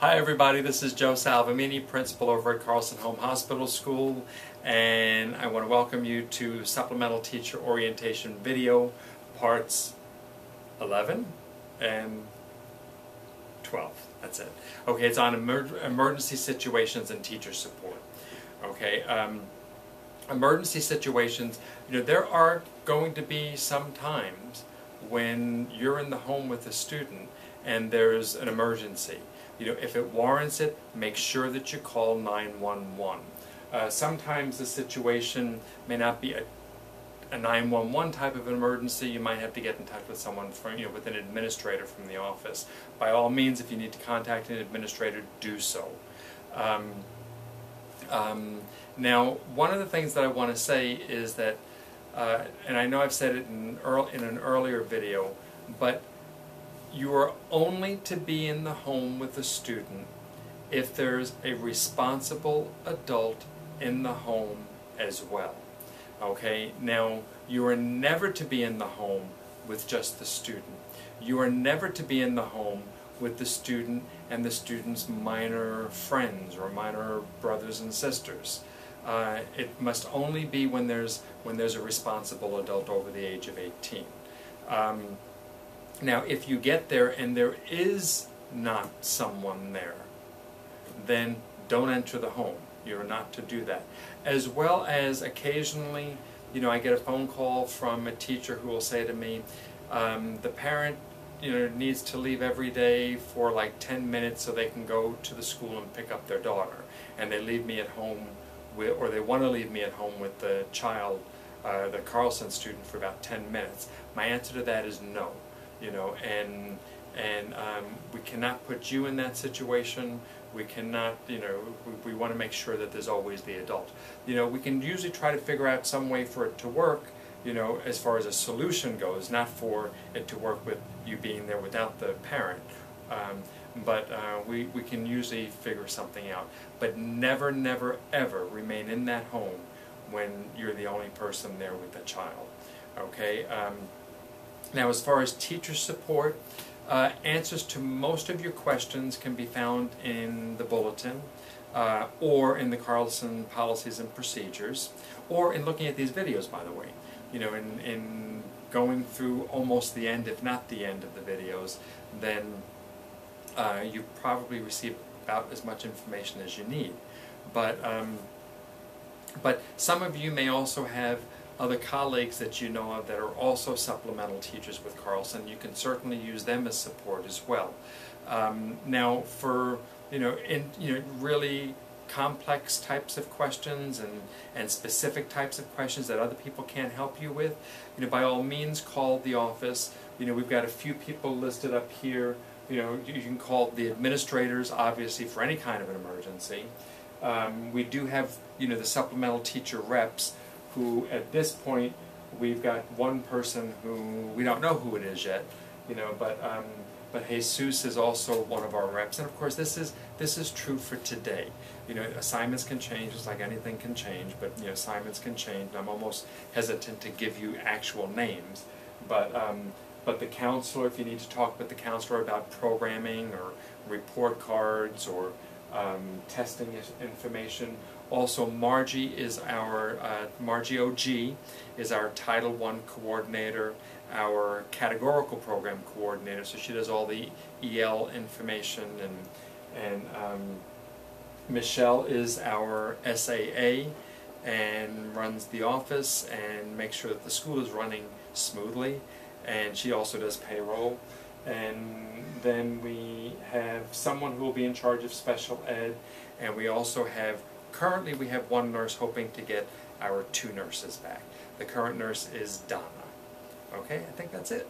Hi everybody, this is Joe Salvamini, principal over at Carlson Home Hospital School, and I want to welcome you to Supplemental Teacher Orientation video parts 11 and 12. That's it. Okay, it's on emergency situations and teacher support. Okay, emergency situations, there are going to be some times when you're in the home with a student and there's an emergency. If it warrants it, make sure that you call 911. Sometimes the situation may not be a 911 type of emergency. You might have to get in touch with someone from, with an administrator from the office. By all means, if you need to contact an administrator, do so. Now, one of the things that I want to say is that, and I know I've said it in an earlier video, but you are only to be in the home with a student if there's a responsible adult in the home as well. Okay, now you are never to be in the home with just the student. You are never to be in the home with the student and the student's minor friends or minor brothers and sisters. It must only be when there's a responsible adult over the age of 18. Now, if you get there and there is not someone there, then don't enter the home. You're not to do that. As well as occasionally, I get a phone call from a teacher who will say to me, the parent, needs to leave every day for like 10 minutes so they can go to the school and pick up their daughter. And they leave me at home or they want to leave me at home with the child, the Carlson student, for about 10 minutes. My answer to that is no. And we cannot put you in that situation. We cannot, we want to make sure that there's always the adult. We can usually try to figure out some way for it to work, as far as a solution goes, not for it to work with you being there without the parent. But we can usually figure something out. But never, never, ever remain in that home when you're the only person there with the child. Okay? Now, as far as teacher support, answers to most of your questions can be found in the bulletin or in the Carlson Policies and Procedures, or in looking at these videos, by the way. In going through almost the end, if not the end of the videos, then you probably receive about as much information as you need. But some of you may also have other colleagues that you know of that are also supplemental teachers with Carlson. You can certainly use them as support as well. Now, for really complex types of questions and specific types of questions that other people can't help you with, by all means call the office. We've got a few people listed up here. You can call the administrators, obviously, for any kind of an emergency. We do have the supplemental teacher reps, who at this point we've got one person who we don't know who it is yet, but Jesus is also one of our reps, and of course this is true for today. Assignments can change, just like anything can change, but assignments can change. I'm almost hesitant to give you actual names, but the counselor, if you need to talk with the counselor about programming or report cards or testing information. Also, Margie is our Margie OG is our Title I coordinator, our categorical program coordinator. So she does all the EL information, and Michelle is our SAA and runs the office and makes sure that the school is running smoothly. And she also does payroll. And then we have someone who will be in charge of special ed, and we also have, currently we have one nurse, hoping to get our 2 nurses back. The current nurse is Donna. Okay, I think that's it.